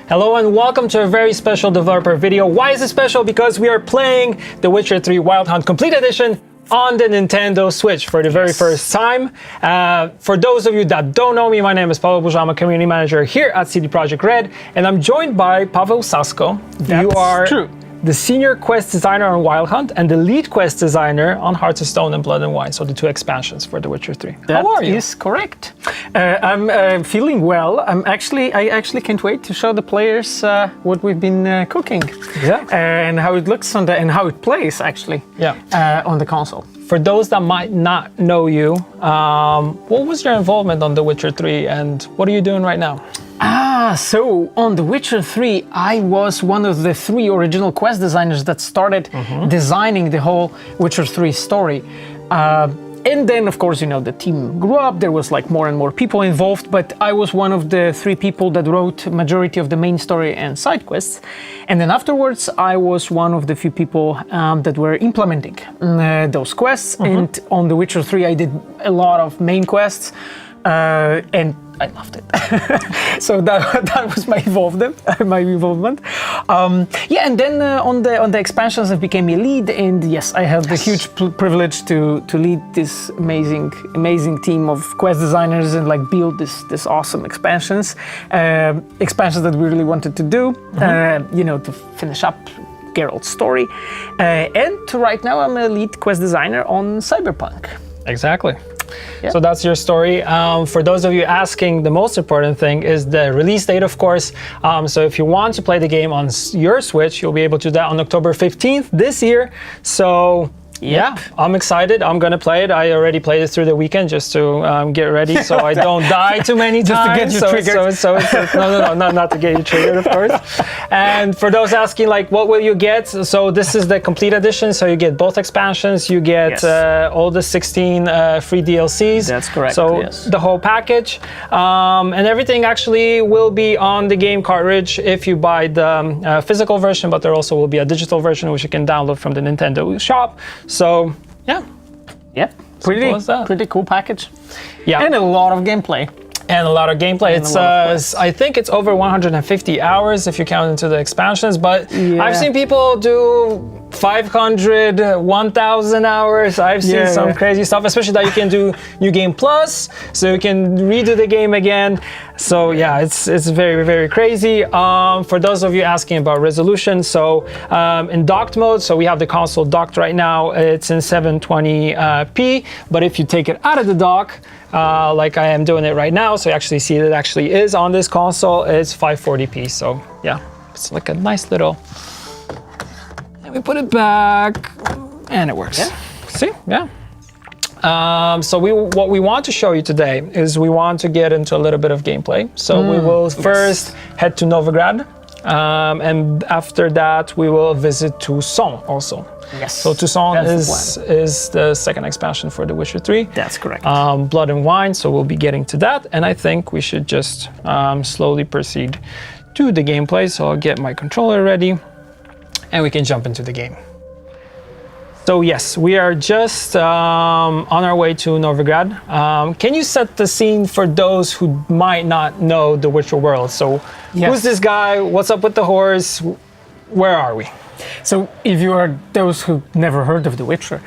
Hello and welcome to a very special developer video. Why is it special? Because we are playing The Witcher 3 Wild Hunt Complete Edition on the Nintendo Switch for the very first time. For those of you that don't know me, my name is Paweł Burza, I'm a community manager here at CD Projekt Red, and I'm joined by Paweł Sasko. You are true. The senior quest designer on Wild Hunt and the lead quest designer on Hearts of Stone and Blood and Wine, so the two expansions for The Witcher 3. How are you? That is correct. I'm feeling well. I actually can't wait to show the players what we've been cooking. Yeah. And how it looks on and how it plays actually. Yeah. On the console. For those that might not know you, what was your involvement on The Witcher 3 and what are you doing right now? So on The Witcher 3, I was one of the 3 original quest designers that started designing the whole Witcher 3 story. And then, of course, you know, the team grew up, there was like more and more people involved, but I was one of the 3 people that wrote majority of the main story and side quests. And then afterwards, I was one of the few people that were implementing those quests. And on The Witcher 3, I did a lot of main quests, and I loved it. So that was my involvement. Yeah, and then on the expansions, I became a lead, and yes, I have the huge privilege to lead this amazing team of quest designers and like build this awesome expansions that we really wanted to do. You know, to finish up Geralt's story, and right now I'm a lead quest designer on Cyberpunk. Exactly. Yeah. So that's your story. For those of you asking, the most important thing is the release date, of course. So if you want to play the game on your Switch, you'll be able to do that on October 15th this year. So yeah, I'm excited. I'm gonna play it. I already played it through the weekend just to get ready, so I don't die too many times. Just to get you triggered. No, not to get you triggered, of course. And for those asking, like, what will you get? So this is the complete edition. So you get both expansions. You get all the 16 free DLCs. That's correct. So the whole package, and everything actually will be on the game cartridge if you buy the physical version. But there also will be a digital version which you can download from the Nintendo shop. So yeah, pretty cool package. Yeah, and a lot of gameplay. It's I think it's over 150 hours if you count into the expansions. But I've seen people do 500, 1,000 hours. I've seen some crazy stuff, especially that you can do New Game Plus, so you can redo the game again. So yeah, it's very, very crazy. For those of you asking about resolution, so in docked mode, so we have the console docked right now, it's in 720p, but if you take it out of the dock, like I am doing it right now, so you actually see it actually is on this console, it's 540p, so yeah, it's like a nice little, and we put it back, and it works. Yeah. See, yeah. So what we want to show you today is we want to get into a little bit of gameplay. So we will first head to Novigrad, and after that we will visit Toussaint also. Yes. So Toussaint is the second expansion for The Witcher 3. That's correct. Blood and Wine, so we'll be getting to that, and I think we should just slowly proceed to the gameplay. So I'll get my controller ready, and we can jump into the game. So yes, we are just on our way to Novigrad. Can you set the scene for those who might not know the Witcher world? So who's this guy? What's up with the horse? Where are we? So if you are those who never heard of The Witcher,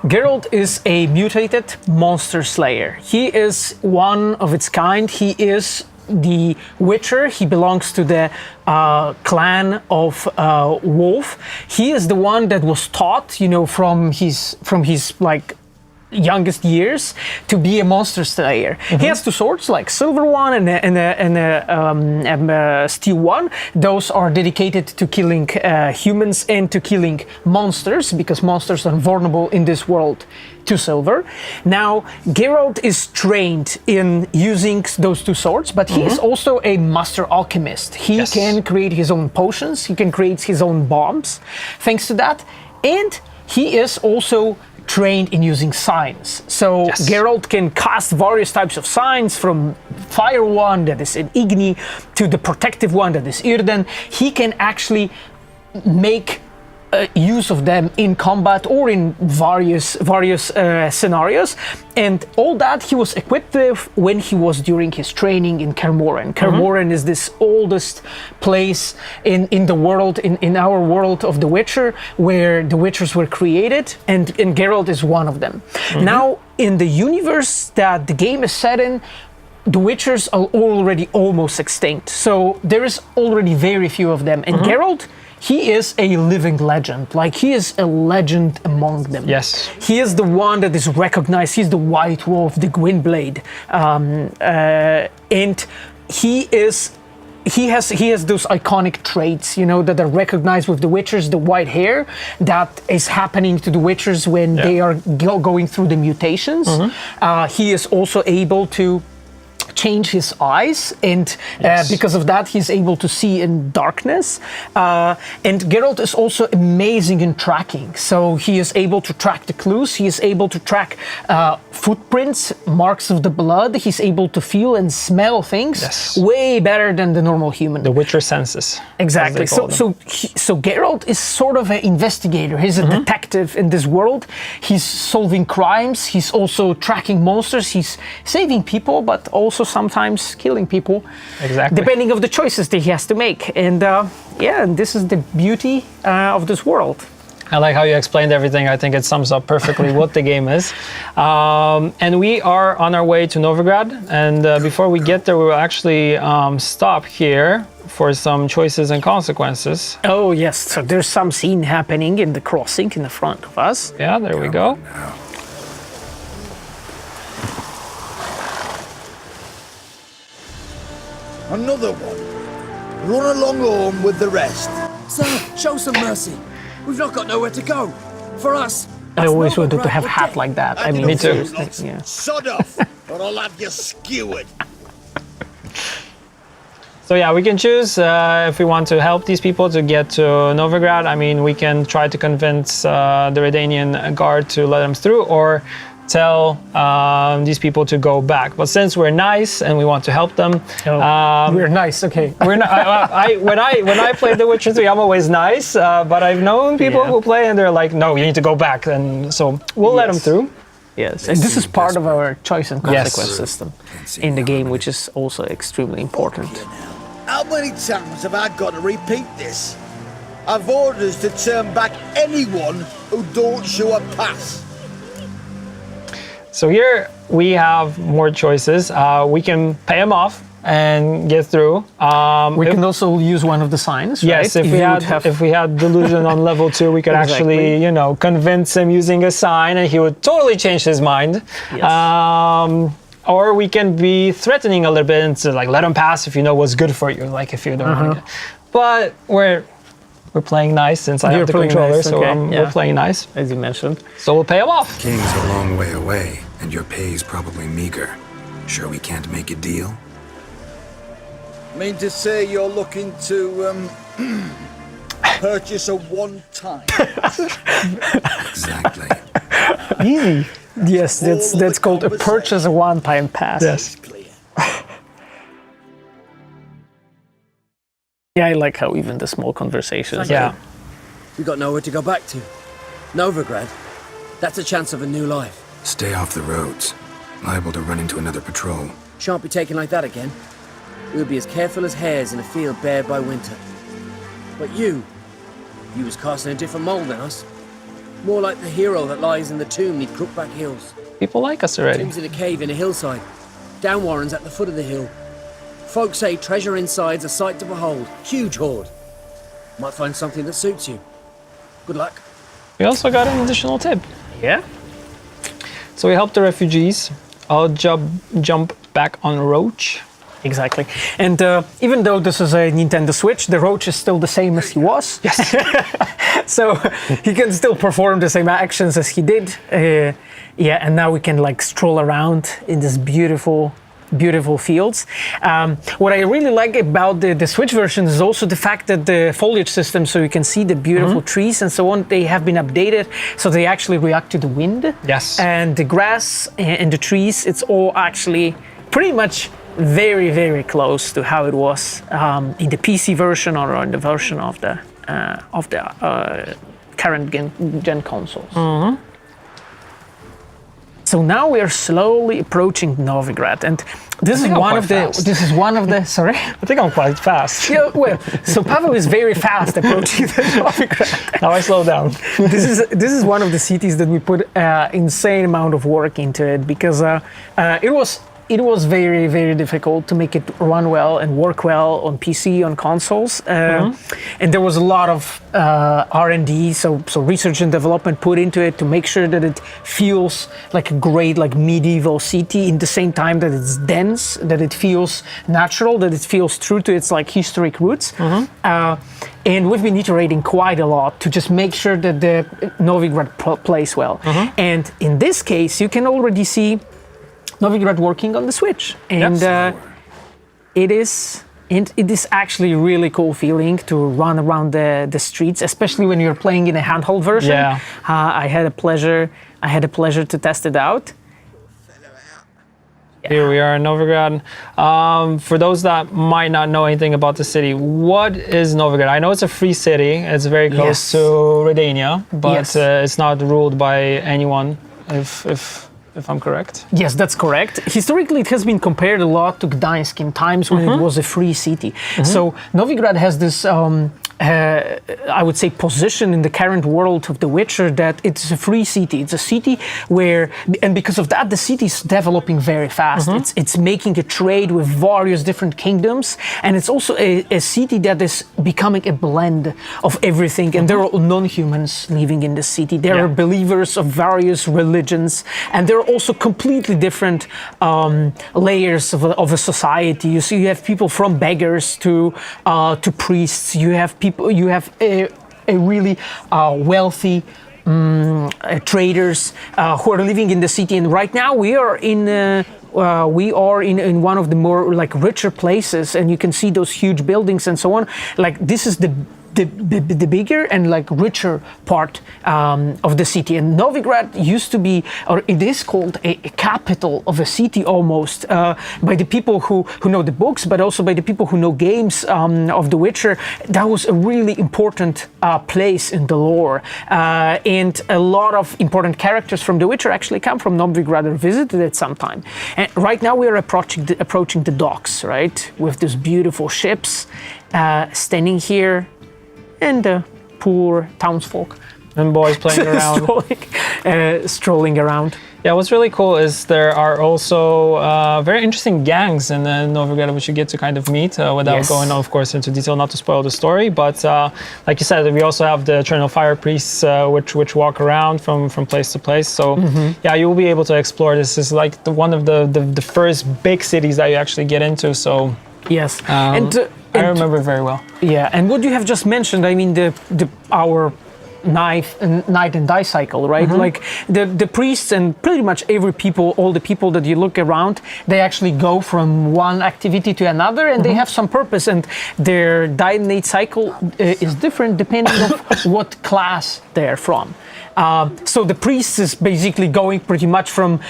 Geralt is a mutated monster slayer. He is one of its kind. He is the Witcher. He belongs to the clan of Wolf. He is the one that was taught, you know, from his like youngest years to be a monster slayer. He has 2 swords, like silver one and a steel one. Those are dedicated to killing humans and to killing monsters, because monsters are vulnerable in this world to silver. Now, Geralt is trained in using those 2 swords, but he is also a master alchemist. He can create his own potions, he can create his own bombs, thanks to that. And he is also trained in using signs. So Geralt can cast various types of signs, from fire one that is an Igni to the protective one that is Irden. He can actually make use of them in combat or in various scenarios, and all that he was equipped with when he was during his training in Kermoren. Kermoren is this oldest place in the world, in our world of The Witcher, where the Witchers were created, and Geralt is one of them. Now, in the universe that the game is set in, the Witchers are already almost extinct, so there is already very few of them, and Geralt, he is a living legend. Like, he is a legend among them. Yes. He is the one that is recognized. He's the White Wolf, the Gwynblade, and he has those iconic traits, you know, that are recognized with the Witchers. The white hair that is happening to the Witchers when they are going through the mutations. He is also able to change his eyes, and because of that he's able to see in darkness, and Geralt is also amazing in tracking, so he is able to track the clues, he is able to track footprints, marks of the blood, he's able to feel and smell things way better than the normal human. The Witcher senses. Exactly. So Geralt is sort of an investigator. He's a detective in this world. He's solving crimes. He's also tracking monsters. He's saving people, but also sometimes killing people. Exactly. Depending on the choices that he has to make. And this is the beauty of this world. I like how you explained everything. I think it sums up perfectly what the game is. And we are on our way to Novigrad. And before we get there, we will actually stop here for some choices and consequences. Oh, yes. So there's some scene happening in the crossing in the front of us. Yeah, there we go. Another one. Run along home with the rest. Sir, show some mercy. We've not got nowhere to go. For us. I always wanted to have a hat like that. I mean, me too. Yeah. Sod off, or I'll have you skewered. So yeah, we can choose if we want to help these people to get to Novigrad. I mean, we can try to convince the Redanian guard to let them through, or tell these people to go back. But since we're nice and we want to help them, we're nice. Okay. We're not. When I play The Witcher 3, I'm always nice. But I've known people who play and they're like, no, you need to go back. And so we'll let them through. Yes, and this is part of our choice and consequence system in the game, which is also extremely important. How many times have I got to repeat this? I've orders to turn back anyone who don't show a pass. So here we have more choices. We can pay them off and get through. We can also use one of the signs. Yes, right? if we had delusion on level 2, we could actually, you know, convince him using a sign, and he would totally change his mind. Yes. Or we can be threatening a little bit and to, like, let him pass if you know what's good for you, like if you don't want to. But we're playing nice since I have the controller, nice, so we're playing nice. As you mentioned. So we'll pay him off. King's a long way away, and your pay's probably meager. Sure we can't make a deal? Mean to say you're looking to purchase a one-time? Exactly. Easy. Yes, that's called a purchase a one-time pass. Yes. Yeah, I like how even the small conversations. Yeah. We've got nowhere to go back to. Novigrad. That's a chance of a new life. Stay off the roads. Liable to run into another patrol. Shan't be taken like that again. We'll be as careful as hares in a field bared by winter. But you was cast in a different mold than us. More like the hero that lies in the tomb neath Crookback Hills. People like us already. Tomb's in a cave in a hillside. Down Warren's at the foot of the hill. Folks say treasure inside's a sight to behold. Huge hoard. Might find something that suits you. Good luck. We also got an additional tip. Yeah. So we helped the refugees. I'll jump back on Roach. Exactly. And even though this is a Nintendo Switch, the Roach is still the same as he was. Yes. So he can still perform the same actions as he did. And now we can like stroll around in this beautiful fields. What I really like about the Switch version is also the fact that the foliage system, so you can see the beautiful trees and so on, they have been updated so they actually react to the wind. Yes. And the grass and the trees, it's all actually pretty much very, very close to how it was in the PC version or in the version of the current gen consoles. So now we are slowly approaching Novigrad, and this is one of the. Fast. This is one of the. Sorry. I think I'm quite fast. Yeah, well, so Pavel is very fast approaching the Novigrad. Now I slow down. This is one of the cities that we put insane amount of work into it, because it was very, very difficult to make it run well and work well on PC, on consoles, and there was a lot of R&D, so research and development put into it to make sure that it feels like a great, like medieval city, in the same time that it's dense, that it feels natural, that it feels true to its like historic roots. And we've been iterating quite a lot to just make sure that the Novigrad plays well. And in this case, you can already see Novigrad working on the Switch, and it is actually a really cool feeling to run around the streets, especially when you're playing in a handheld version. Yeah. I had a pleasure to test it out. Here we are in Novigrad. For those that might not know anything about the city, what is Novigrad? I know it's a free city. It's very close to Redania, but it's not ruled by anyone, if I'm correct. Yes, that's correct. Historically, it has been compared a lot to Gdańsk in times when it was a free city. So Novigrad has this, I would say, position in the current world of The Witcher that it's a free city. It's a city where, and because of that, the city is developing very fast. It's making a trade with various different kingdoms, and it's also a city that is becoming a blend of everything. And there are non-humans living in the city. There are believers of various religions, and there are also completely different layers of a society. You see, you have people from beggars to priests. You have people. You have a really wealthy traders who are living in the city. And right now we are in one of the more like richer places, and you can see those huge buildings and so on. Like this is the bigger and like richer part of the city. And Novigrad used to be, or it is called a capital of a city almost, by the people who know the books, but also by the people who know games of The Witcher. That was a really important place in the lore. And a lot of important characters from The Witcher actually come from Novigrad or visited it sometime. And right now we are approaching the docks, right? With these beautiful ships standing here, and poor townsfolk And boys playing around. strolling around. Yeah, what's really cool is there are also very interesting gangs in Novigrad which you get to kind of meet without going, of course, into detail, not to spoil the story. But like you said, we also have the Eternal Fire Priests which walk around from place to place. So yeah, you will be able to explore. This is like one of the first big cities that you actually get into. So yes, I remember it very well. Yeah, and what you have just mentioned, I mean, our night and die cycle, right? Like the priests and pretty much all the people that you look around, they actually go from one activity to another, and they have some purpose, and their die and night cycle is different depending on what class they're from. So the priest is basically going pretty much from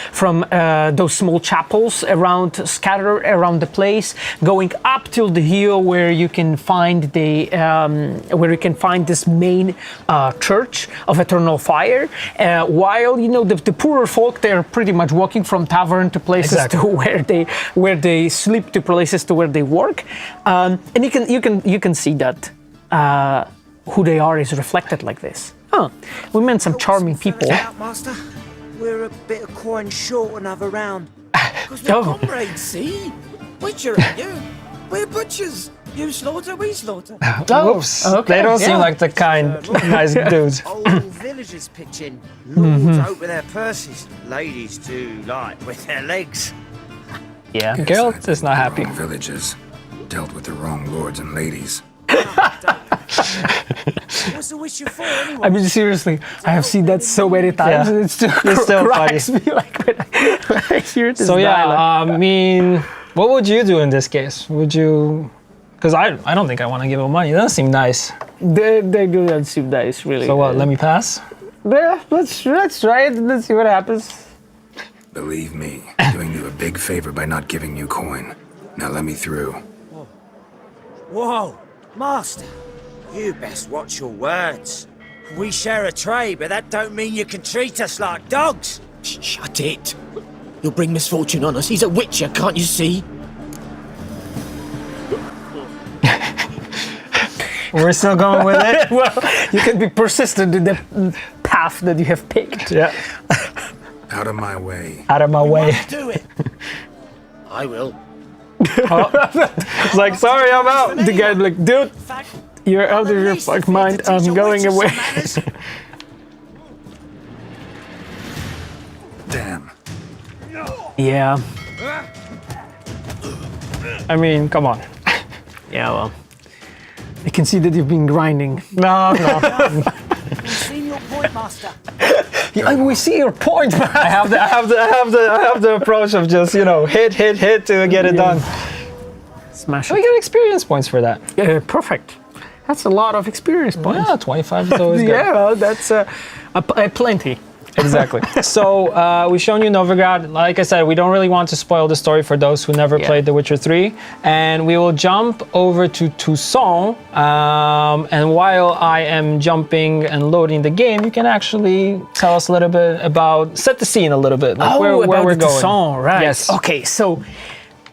those small chapels scattered around the place, going up till the hill where you can find this main church of Eternal Fire. While the poorer folk, they're pretty much walking from tavern to places to where they sleep, to places to where they work, and you can see that who they are is reflected like this. Oh, we met some charming people. Master, we're a bit of coin short another round. Because we're comrades, see? Witcher and you. We're butchers. You slaughter, we slaughter. Whoops. Okay, they don't seem like the nice dudes. Old villagers pitch in. Lords open their purses. Ladies do like with their legs. Yeah. Geralt is not happy. Wrong villages dealt with the wrong lords and ladies. What's the Witcher for anyway? I mean, seriously, I have seen that so many times, and it still cracks me like when I hear this dialogue. I mean, what would you do in this case? Would you? Because I don't think I want to give them money. That doesn't seem nice. They do not seem nice, really. So what? Let me pass? Yeah, let's try it. Let's see what happens. Believe me, doing you a big favor by not giving you coin. Now let me through. Whoa, Master. You best watch your words. We share a trade, but that don't mean you can treat us like dogs. Shut it. You'll bring misfortune on us. He's a witcher, can't you see? We're still going with it. Well, you can be persistent in the path that you have picked. Yeah. Out of my way. Out of my way. Let's do it. I will. It's like, sorry, I'm out. The guy like, dude, you're out of your fucking mind. I'm going away. Damn. Yeah. I mean, come on. Yeah, well. I can see that you've been grinding. No. We've seen your point, Master. Yeah, we see your point, man. I have the approach of just, hit to get it done. Smash We it. get experience points for that. Perfect. That's a lot of experience points. Yeah, 25 is always good. Yeah, well, that's plenty. Exactly. So we've shown you Novigrad. Like I said, we don't really want to spoil the story for those who never played The Witcher 3. And we will jump over to Toussaint. And while I am jumping and loading the game, you can actually tell us a little bit about, set the scene a little bit, like where we're going. Toussaint, right? Yes. Okay, so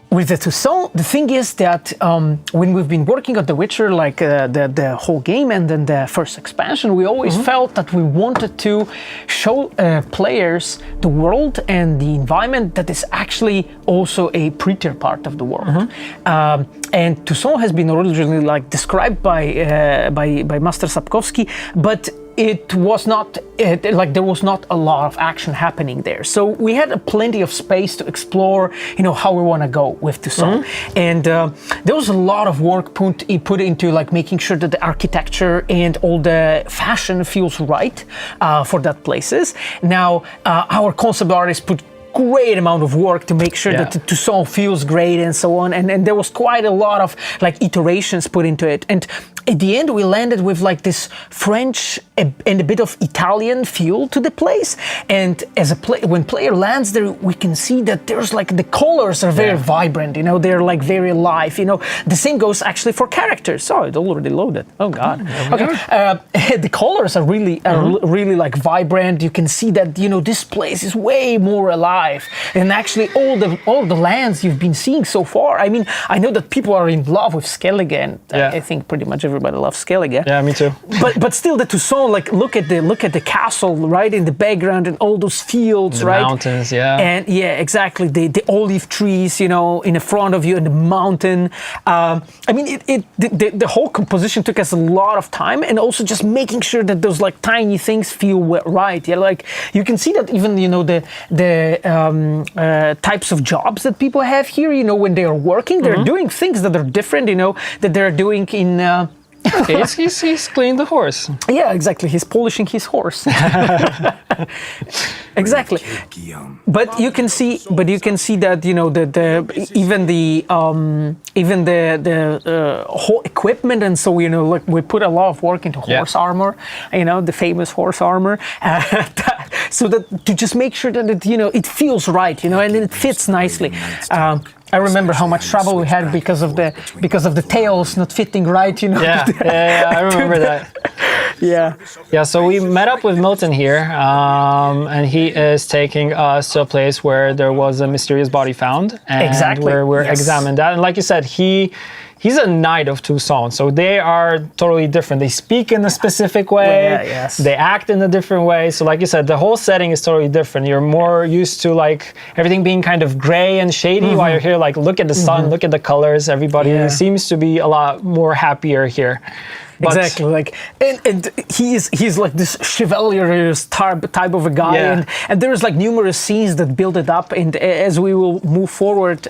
with the Toussaint, the thing is that when we've been working on The Witcher, like the whole game and then the first expansion, we always felt that we wanted to show players the world and the environment that is actually also a prettier part of the world. And Toussaint has been originally like described by Master Sapkowski, but it was not like there was not a lot of action happening there. So we had plenty of space to explore, how we want to go with Toussaint. And there was a lot of work put into like making sure that the architecture and all the fashion feels right for that places. Now our concept artist put great amount of work to make sure that the Toussaint feels great and so on, and there was quite a lot of like iterations put into it. And at the end we landed with like this French and a bit of Italian feel to the place. And as when player lands there, we can see that there's like the colors are very vibrant, they're like very alive. The same goes actually for characters. Oh, it already loaded. Oh god. Okay. The colors are really really like vibrant. You can see that this place is way more alive. And actually all the lands you've been seeing so far. I mean, I know that people are in love with Skellige. I think pretty much everybody loves Skellige. Yeah, me too. but still, the Toussaint, like look at the castle right in the background and all those fields, the right? Mountains, yeah. And exactly the olive trees, in the front of you and the mountain. I mean, the whole composition took us a lot of time, and also just making sure that those like tiny things feel right. Yeah, like you can see that even the types of jobs that people have here. When they are working, they're doing things that are different. That they're doing in. He's cleaning the horse. Yeah, exactly. He's polishing his horse. Exactly. But you can see that even the whole equipment, and so like we put a lot of work into horse armor. The famous horse armor, so that to just make sure that it feels right. And it fits nicely. I remember how much trouble we had because of the tails not fitting right. Yeah, I remember that. Yeah. So we met up with Milton here, and he is taking us to a place where there was a mysterious body found, and where we're examined that. And like you said, he's a knight of Toussaint, so they are totally different. They speak in a specific way, they act in a different way. So like you said, the whole setting is totally different. You're more used to like everything being kind of gray and shady, while you're here like look at the sun, look at the colors. Everybody seems to be a lot more happier here. But exactly, like and he's like this chivalrous type of a guy, and there's like numerous scenes that build it up. And as we will move forward,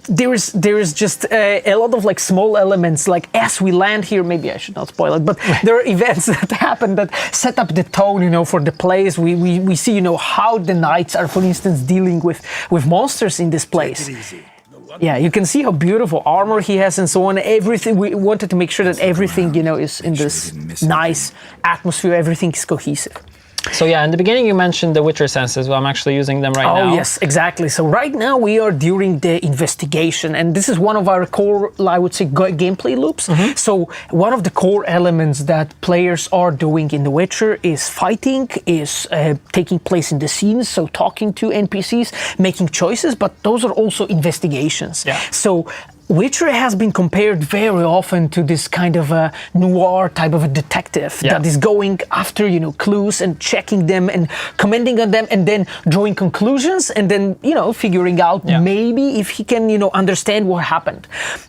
there is just a lot of like small elements. Like as we land here, maybe I should not spoil it, but there are events that happen that set up the tone, for the place. We see, how the knights are, for instance, dealing with monsters in this place. Yeah, you can see how beautiful armor he has and so on. Everything, we wanted to make sure that everything, is in this nice atmosphere. Everything is cohesive. So yeah, in the beginning you mentioned the Witcher senses. Well, I'm actually using them right now. Oh yes, exactly. So right now we are during the investigation, and this is one of our core, I would say, gameplay loops. So one of the core elements that players are doing in The Witcher is fighting, is taking place in the scenes, so talking to NPCs, making choices, but those are also investigations. Yeah. So Witcher has been compared very often to this kind of a noir type of a detective that is going after, you know, clues and checking them and commenting on them and then drawing conclusions and then, you know, figuring out maybe if he can, you know, understand what happened.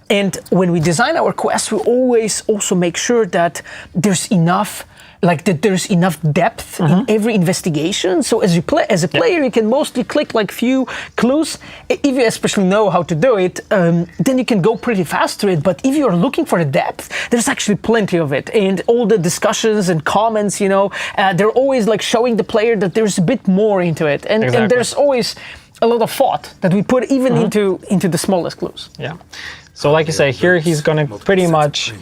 And when we design our quests, we always also make sure that there's enough depth in every investigation. So as a player, you can mostly click like few clues. If you especially know how to do it, then you can go pretty fast through it. But if you're looking for the depth, there's actually plenty of it. And all the discussions and comments, you know, they're always like showing the player that there's a bit more into it. And, and there's always a lot of thought that we put even into the smallest clues. Yeah. So like you say, here he's gonna pretty much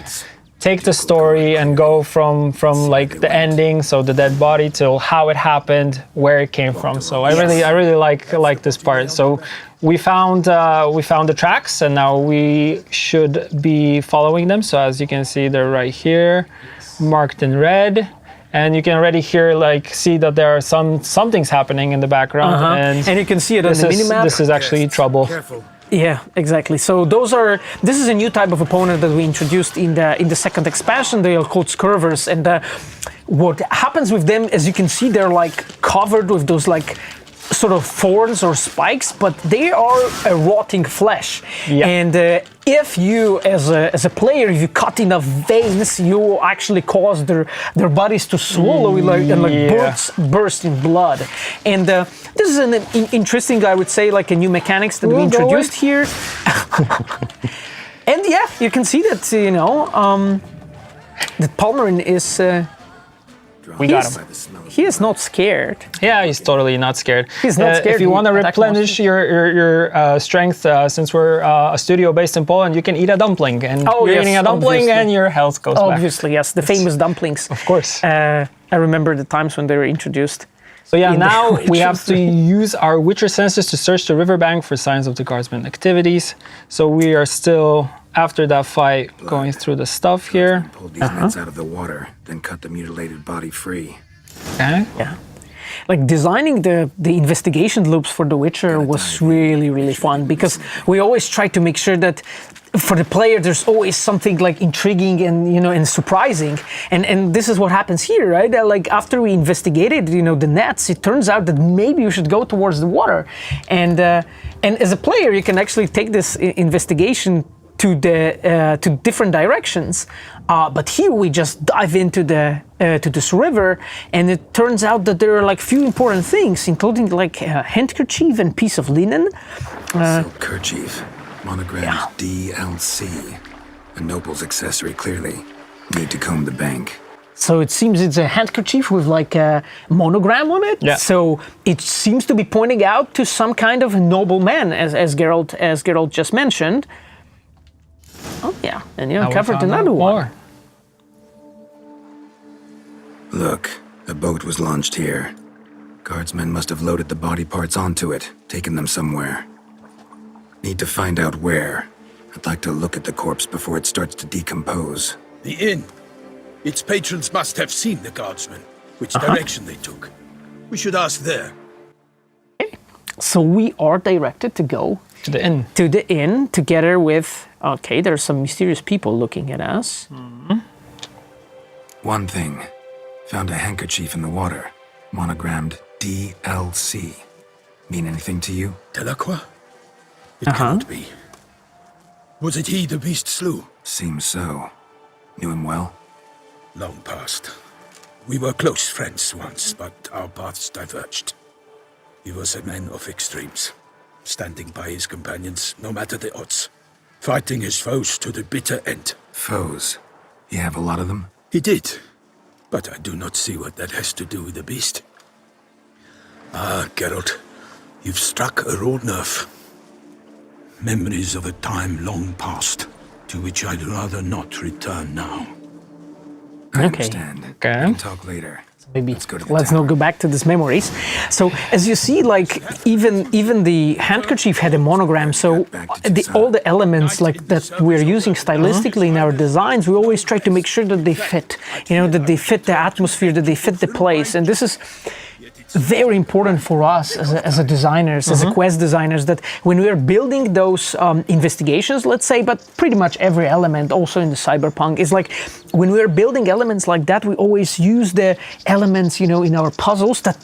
take the story and go from like the ending, so the dead body, to how it happened, where it came from. So I really like this part. So we found the tracks, and now we should be following them. So as you can see, they're right here, marked in red. And you can already see that there are something's happening in the background, and you can see it on the minimap. This is actually trouble. Careful. Yeah, exactly. So this is a new type of opponent that we introduced in the second expansion. They are called Scurvers, and what happens with them, as you can see, they're like covered with those like sort of thorns or spikes, but they are a rotting flesh. Yeah. And if you, as a player, if you cut enough veins, you actually cause their bodies to swallow and burst in blood. And this is an interesting, I would say, like a new mechanics that we introduced here. And yeah, you can see that, you know, that Palmerin is. We got him. He is not scared. Yeah, he's totally not scared. He's not scared. If you want to replenish your strength, since we're a studio based in Poland, you can eat a dumpling. And you're eating a dumpling and your health goes back. Obviously, yes. The famous dumplings. Of course. I remember the times when they were introduced. So yeah, now we have to use our Witcher senses to search the riverbank for signs of the guardsmen activities. So we are still, after that fight, going through the stuff here. Pulled these nets out of the water, then cut the mutilated body free. Okay. Yeah. Like designing the investigation loops for The Witcher was really fun, because we always try to make sure that for the player there's always something like intriguing and, you know, and surprising, and this is what happens here, right? Like after we investigated, you know, the nets, it turns out that maybe you should go towards the water, and as a player you can actually take this investigation to different directions, but here we just dive into to this river, and it turns out that there are like few important things, including like a handkerchief and piece of linen. Silk kerchief, monogrammed DLC, a noble's accessory clearly. Need to comb the bank. So it seems it's a handkerchief with like a monogram on it. Yeah. So it seems to be pointing out to some kind of nobleman, as Geralt just mentioned. Oh yeah, and you uncovered another one. Look, a boat was launched here. Guardsmen must have loaded the body parts onto it, taken them somewhere. Need to find out where. I'd like to look at the corpse before it starts to decompose. The inn. Its patrons must have seen the guardsmen, which direction they took. We should ask there. So we are directed to go to the inn. To the inn together with. Okay, there are some mysterious people looking at us. One thing. Found a handkerchief in the water. Monogrammed DLC. Mean anything to you? Delacroix? It cannot be. Was it he the beast slew? Seems so. Knew him well? Long past. We were close friends once, but our paths diverged. He was a man of extremes, standing by his companions no matter the odds, fighting his foes to the bitter end. Foes? You have a lot of them? He did, but I do not see what that has to do with the beast. Ah, Geralt, you've struck a raw nerve. Memories of a time long past, to which I'd rather not return now. I understand. Okay. We can talk later. Maybe go to the let's tower. not go back to these memories. So as you see, like even the handkerchief had a monogram. So all the elements like that we're using stylistically in our designs, we always try to make sure that they fit. You know, that they fit the atmosphere, that they fit the place, and this is very important for us as a designers, as a quest designers, that when we're building those investigations, let's say, but pretty much every element also in the cyberpunk is like, when we're building elements like that, we always use the elements, you know, in our puzzles that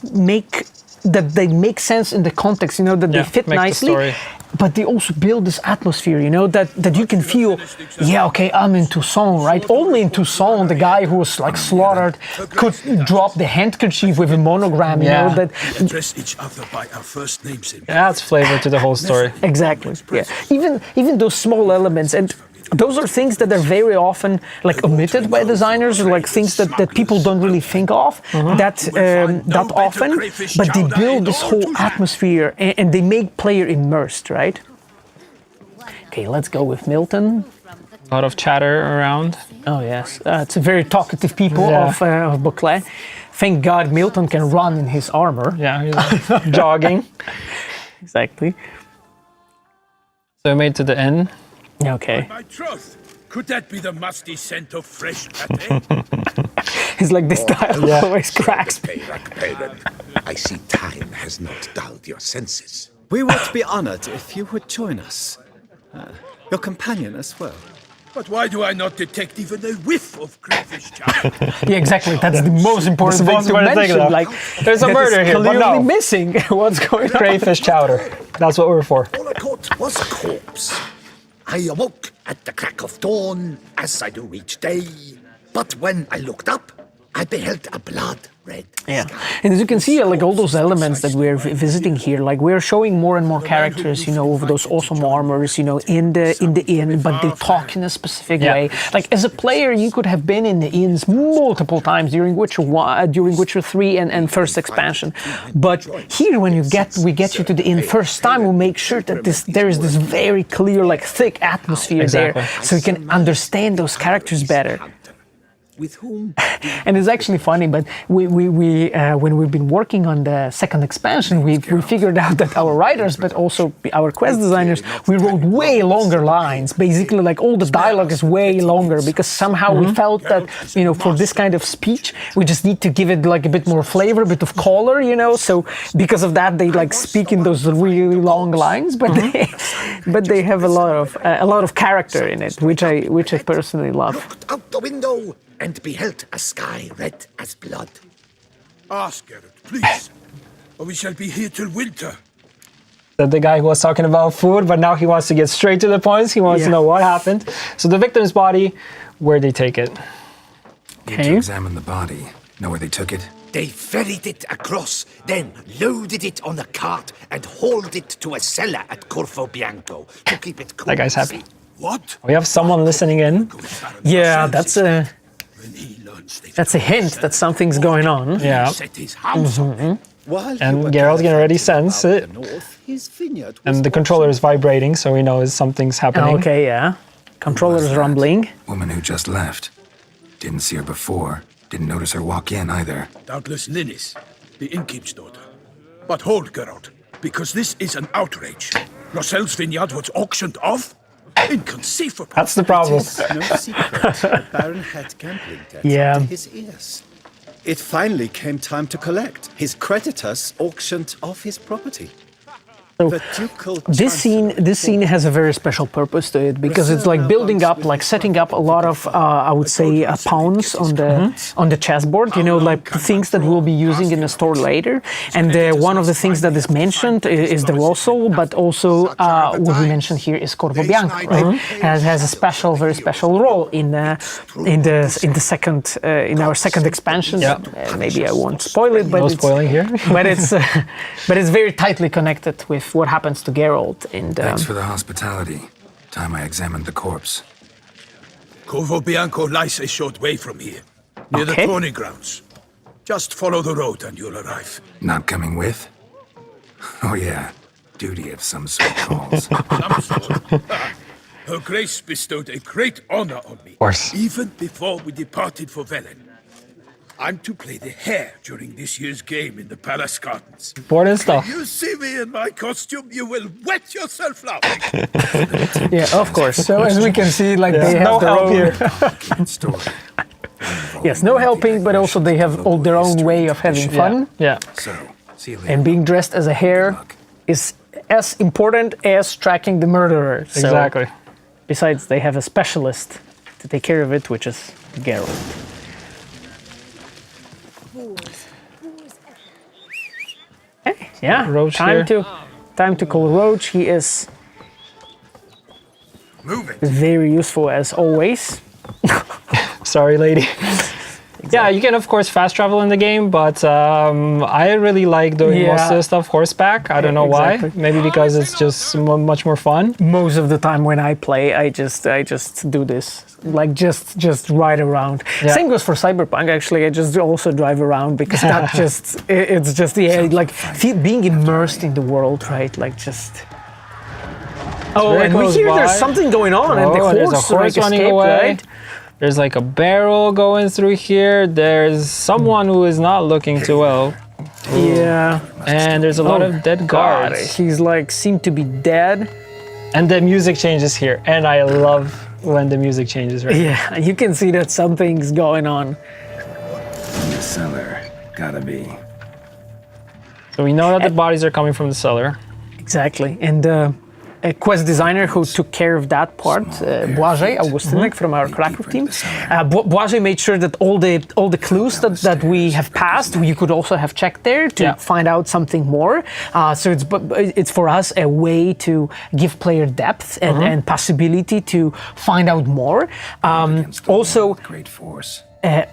they make sense in the context, you know, that they fit nicely, but they also build this atmosphere, you know, that you can feel, yeah, okay, I'm in Tucson, right? Only in Tucson, the guy who was like slaughtered could drop the handkerchief with a monogram, you know, that address each other by our first names. It adds flavor to the whole story. exactly. Yeah, even those small elements, and those are things that are very often like omitted by designers, or like things that people don't really think of that often, but they build this whole atmosphere and they make player immersed, right? Okay, let's go with Milton. A lot of chatter around. Oh yes, it's a very talkative people of Beauclair. Thank God Milton can run in his armor. Yeah, he's like jogging. Exactly. So we made to the inn. Okay. My troth, could that be the musty scent of fresh pate? He's like, this dialogue always cracks me. I see time has not dulled your senses. We would be honored if you would join us. Your companion as well. But why do I not detect even a whiff of crayfish chowder? Yeah, exactly. That's the most important thing to mention. Like, there's a murder here, but clearly no. missing. What's going on? Crayfish chowder. That's what we're for. All I caught was a corpse. I awoke at the crack of dawn, as I do each day. But when I looked up, I beheld a blood-red Yeah, sky. and as you can see, like all those elements that we're visiting here, like we're showing more and more characters, you know, of those awesome armors, you know, in the inn, but they talk in a specific way. Like as a player, you could have been in the inns multiple times during Witcher 3 and first expansion. But here, when we get you to the inn first time, we make sure that there is this very clear, like thick atmosphere there, so you can understand those characters better. With whom? And it's actually funny, but we when we've been working on the second expansion, we figured out that our writers, but also our quest designers, we wrote way longer lines. Basically, like all the dialogue is way longer because somehow we felt that, you know, for this kind of speech, we just need to give it like a bit more flavor, a bit of color, you know. So because of that, they like speak in those really long lines, but they have a lot of character in it, which I personally love. Looked out the window and beheld a sky red as blood. Ask Geralt, please, or we shall be here till winter. That the guy who was talking about food, but now he wants to get straight to the points. He wants to know what happened. So the victim's body, where'd they take it? Need to examine the body. Know where they took it? They ferried it across, then loaded it on a cart and hauled it to a cellar at Corvo Bianco to keep it cool. That guy's happy. What? We have someone listening in. Yeah, that's a hint that something's going on. Yeah. Set his house on. And Geralt can already sense it. And the controller is vibrating, so he knows something's happening. Okay, yeah. Controller's rumbling. Woman who just left. Didn't see her before. Didn't notice her walk in either. Doubtless Ninnis, the innkeep's daughter. But hold, Geralt, because this is an outrage. Roselle's vineyard was auctioned off? Inconceivable. That's the problem. No secret. The Baron had gambling debts Yeah. up to his ears. It finally came time to collect. His creditors auctioned off his property. So The ducal this scene has a very special purpose to it because it's like building up, like setting up a lot of, I would say, pawns on the chessboard. You know, like things that we'll be using in the store later. And one of the things that is mentioned is the Rossel, but also what we mentioned here is Corvo Bianco. Right? Has a special, very special role in our second expansion. Maybe I won't spoil it, but No spoiling here. but it's very tightly connected with what happens to Geralt. And Thanks for the hospitality. Time I examined the corpse. Corvo Bianco lies a short way from here, near the tourney grounds. Just follow the road and you'll arrive. Not coming with? Oh yeah, duty of some sort calls. Some sort. Her Grace bestowed a great honor on me, Of course. even before we departed for Velen. I'm to play the hare during this year's game in the palace gardens. Important stuff. You see me in my costume, you will wet yourself laughing. Yeah, of course. So as we can see, like they have No their help own. here. Story. Yes, no helping, but also they have all their own way of having fun. Yeah. So, see you later. And being dressed as a hare is as important as tracking the murderer. So, Exactly. besides, they have a specialist to take care of it, which is Geralt. Hey, yeah, Roach here. time to call Roach. He is Move it. very useful as always. Sorry, lady. Yeah, you can of course fast travel in the game, but I really like doing most of the stuff horseback. I don't know why. Maybe because it's just much more fun. Most of the time when I play, I just do this, like just ride around. Yeah. Same goes for Cyberpunk. Actually, I just also drive around because that it's just like being immersed in the world, right? Like just. Oh, very and we close hear by. there's something going on, and the Oh, there's a horse, horse like, running escaped, away. right? There's like a barrel going through here. There's someone who is not looking too well. Yeah. And there's a lot of dead God, guards. he's like seemed to be dead. And the music changes here. And I love when the music changes, right? Yeah, you can see that something's going on. In the cellar. Gotta be. So we know that the bodies are coming from the cellar. Exactly, and a quest designer who took care of that part, Błażej Augustynek from our Kraków team. Błażej made sure that all the clues that we have passed, you could also have checked there to find out something more. So it's for us a way to give player depth and possibility to find out more. Also. Great force.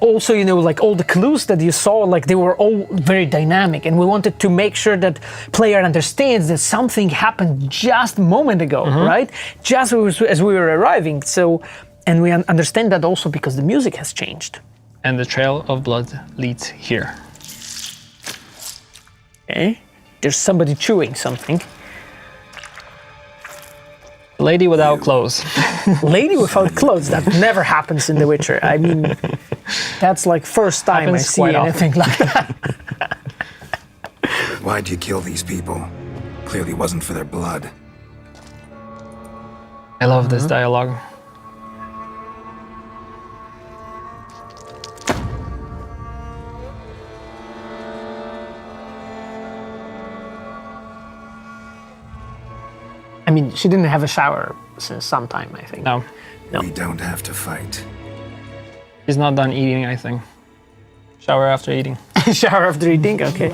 Also, you know, like all the clues that you saw, like they were all very dynamic, and we wanted to make sure that player understands that something happened just a moment ago, right? Just as we were arriving. So, and we understand that also because the music has changed. And the trail of blood leads here. Okay, there's somebody chewing something. Lady without clothes. Lady without clothes. That never happens in The Witcher. I mean, that's like first time Happens I see quite anything like that. Why'd you kill these people? Clearly wasn't for their blood. I love this dialogue. I mean, she didn't have a shower since some time, I think. No, We don't have to fight. she's not done eating, I think. Shower after eating. Shower after eating? Okay.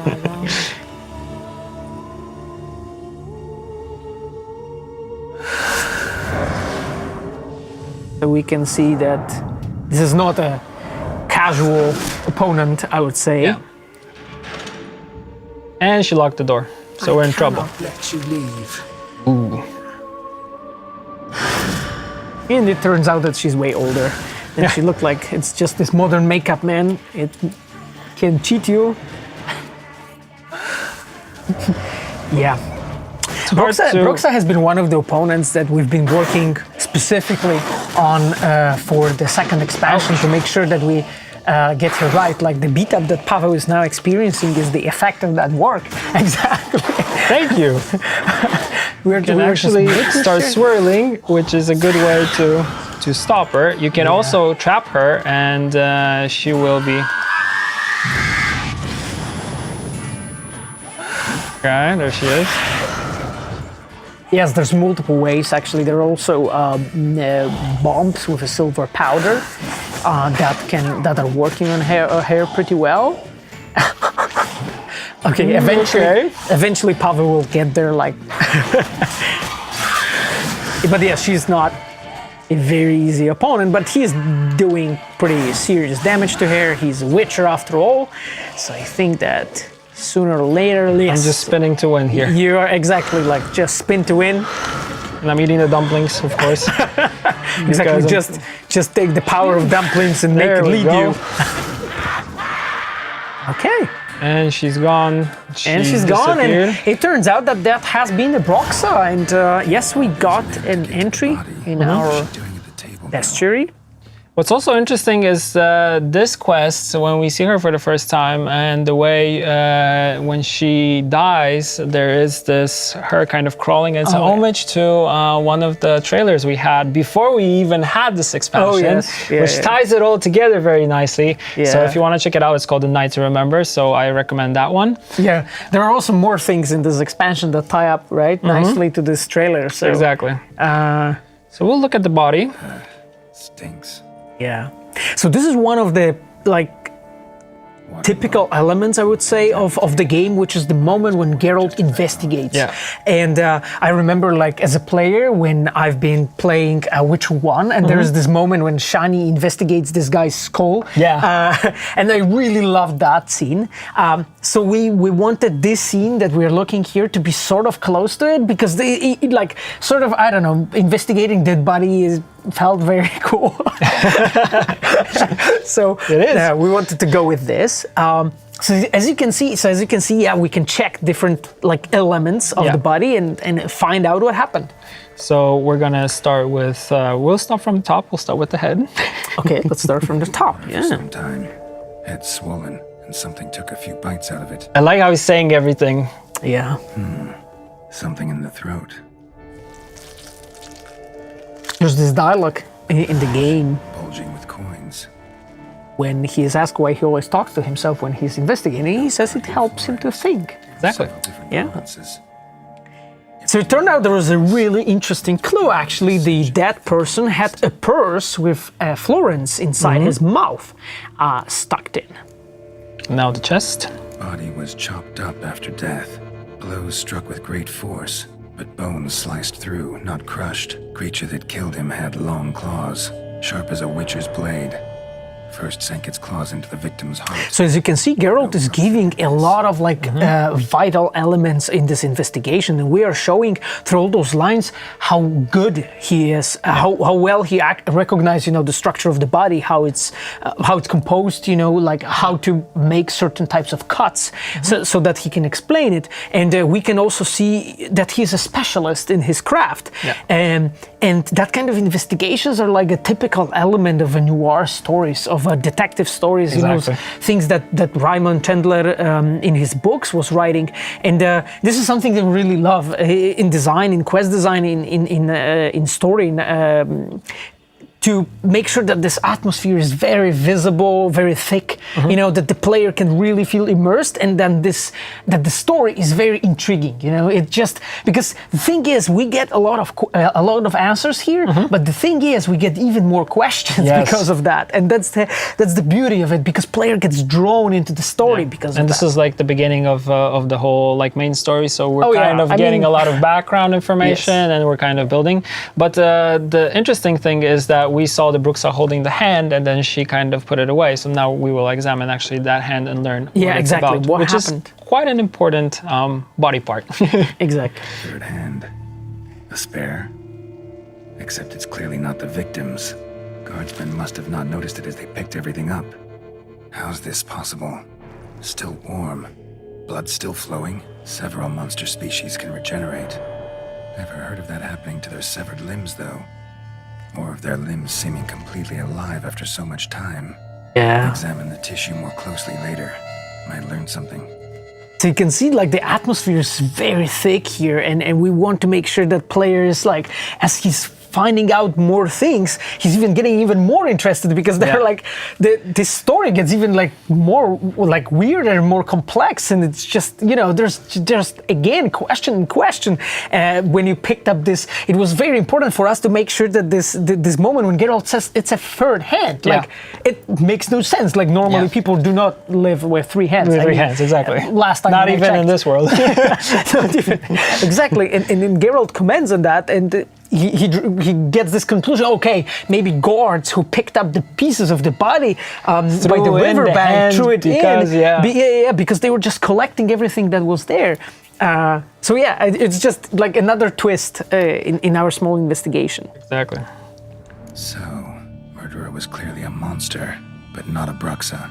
So we can see that this is not a casual opponent, I would say. Yeah. And she locked the door, so we're in trouble. Let you leave. Ooh. And it turns out that she's way older. And she looked like it's just this modern makeup man. It can cheat you. Yeah. Broxa has been one of the opponents that we've been working specifically on for the second expansion to make sure that we get her right. Like the beat up that Pavel is now experiencing is the effect of that work. Exactly. Thank you. We're You can actually start swirling, which is a good way to stop her. You can also trap her, and she will be. Okay, there she is. Yes, there's multiple ways. Actually, there are also bombs with a silver powder that are working on her hair pretty well. Okay, eventually Pavel will get there. Like, but yeah, she's not a very easy opponent, but he's doing pretty serious damage to her. He's a Witcher after all, so I think that sooner or later, I'm just spinning to win here. You are exactly like just spin to win. And I'm eating the dumplings, of course. Exactly, just take the power of dumplings and make it lead you. Okay. And she's gone. She's gone, and it turns out that has been a Broxa, and yes, we got an entry in our estuary. What's also interesting is this quest, when we see her for the first time, and the way when she dies, there is this her kind of crawling. It's a homage to one of the trailers we had before we even had this expansion, which ties it all together very nicely. So if you want to check it out, it's called The Night to Remember. So I recommend that one. Yeah, there are also more things in this expansion that tie up nicely to this trailer. So. Exactly. So we'll look at the body. Stinks. Yeah. So this is one of the typical elements, I would say, of the game, which is the moment when Geralt investigates. Yeah. And I remember, like, as a player, when I've been playing Witcher 1, and there's this moment when Shani investigates this guy's skull. Yeah. And I really loved that scene. So we wanted this scene that we're looking here to be sort of close to it, because it like, sort of, I don't know, investigating dead body felt very cool. So it is. We wanted to go with this. So as you can see, yeah, we can check different like elements of the body and find out what happened. So we're gonna start with. We'll start from the top. We'll start with the head. Okay, let's start from the top. For some time, head swollen, and something took a few bites out of it. I like how he's saying everything. Yeah. Something in the throat. There's this dialogue in the game Bulging with coins. when he is asked why he always talks to himself when he's investigating. He says it helps him to think. Exactly. Several different Yeah. nuances. So it turned out there was a really interesting clue. Actually, the dead person had a purse with florins inside his mouth stuck in. Now the chest. Body was chopped up after death. Blows struck with great force, but bones sliced through, not crushed. Creature that killed him had long claws, sharp as a witcher's blade. First sank its claws into the victim's heart. So as you can see, Geralt is giving a lot of vital elements in this investigation, and we are showing through all those lines how good he is, how well he recognizes, the structure of the body, how it's composed, like how to make certain types of cuts, so that he can explain it. And we can also see that he's a specialist in his craft. And that kind of investigations are like a typical element of a noir stories, of detective stories, things that Raymond Chandler in his books was writing. And this is something that we really love in design, in quest design, in story, to make sure that this atmosphere is very visible, very thick, that the player can really feel immersed, and then that the story is very intriguing. It just, because the thing is, we get a lot of answers here, but the thing is, we get even more questions because of that, and that's the beauty of it, because player gets drawn into the story because of that. And this is like the beginning of the whole main story, so we're getting a lot of background information, and we're kind of building. But the interesting thing is that we saw the Bruxa holding the hand, and then she kind of put it away. So now we will examine actually that hand and learn what it's about, what which happened. is quite an important body part. Exactly. Third hand. A spare. Except it's clearly not the victim's. Guardsmen must have not noticed it as they picked everything up. How's this possible? Still warm. Blood still flowing. Several monster species can regenerate. Never heard of that happening to their severed limbs, though. Or of their limbs seeming completely alive after so much time. Yeah. Examine the tissue more closely later. Might learn something. So you can see the atmosphere is very thick here, and we want to make sure that players, as he's finding out more things, he's even getting even more interested, because they're this story gets even more weirder and more complex, and it's just there's just again question. When you picked up this, it was very important for us to make sure that this moment when Geralt says it's a third hand, it makes no sense. Normally people do not live with three hands. With three hands, exactly. Last time, not even in this world. Not even. Exactly, and then Geralt comments on that, and he gets this conclusion. Okay, maybe guards who picked up the pieces of the body by the riverbank, threw it in, because they were just collecting everything that was there. It's just another twist in our small investigation. Exactly. So, murderer was clearly a monster, but not a Bruxa.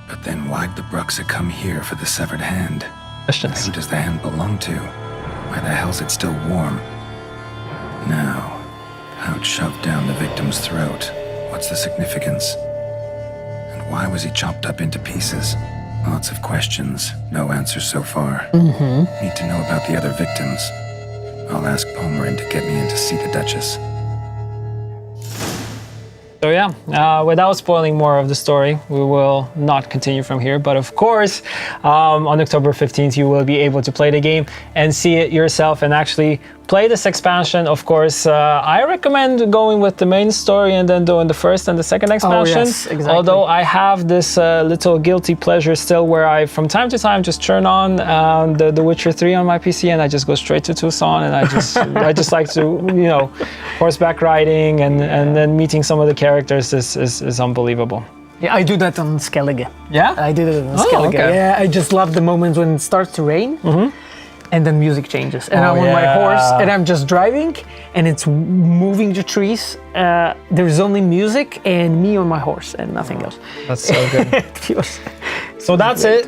But then why'd the Bruxa come here for the severed hand? Questions. Who does the hand belong to? Why the hell's it still warm? Now, pouch shoved down the victim's throat. What's the significance? And why was he chopped up into pieces? Lots of questions, no answers so far. Need to know about the other victims. I'll ask Pomerin to get me in to see the Duchess. So yeah, without spoiling more of the story, we will not continue from here. But of course, on October 15th, you will be able to play the game and see it yourself and actually play this expansion. Of course, I recommend going with the main story and then doing the first and the second expansion. Oh, yes, exactly. Although I have this little guilty pleasure still where I, from time to time, just turn on the Witcher 3 on my PC and I just go straight to Tucson and I just like to, you know, horseback riding and then meeting some of the characters is unbelievable. Yeah, I do that on Skellige. Yeah? I did it on Oh, Skellige. okay. Yeah, I just love the moments when it starts to rain. And then music changes, and I'm on my horse, and I'm just driving, and it's moving the trees. There's only music and me on my horse, and nothing else. That's so good. So that's it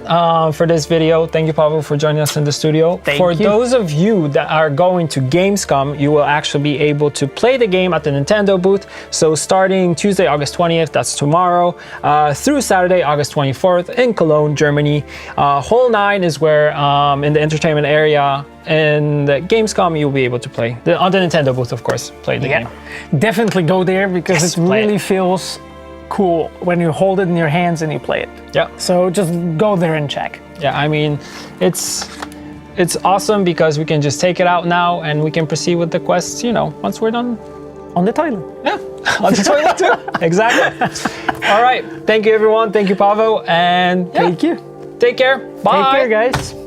for this video. Thank you, Pavel, for joining us in the studio. For those of you that are going to Gamescom, you will actually be able to play the game at the Nintendo booth. So starting Tuesday, August 20th, that's tomorrow, through Saturday, August 24th in Cologne, Germany. Hall 9 is where, in the entertainment area, in the Gamescom, you'll be able to play, on the Nintendo booth, of course, play the game. Definitely go there because it really feels cool when you hold it in your hands and you play it. Yeah. So just go there and check. Yeah, I mean, it's awesome because we can just take it out now and we can proceed with the quests, you know, once we're done. On the toilet. Yeah, on the toilet too. Exactly. All right. Thank you, everyone. Thank you, Pavel. And Thank you. Take care. Bye. Take care, guys.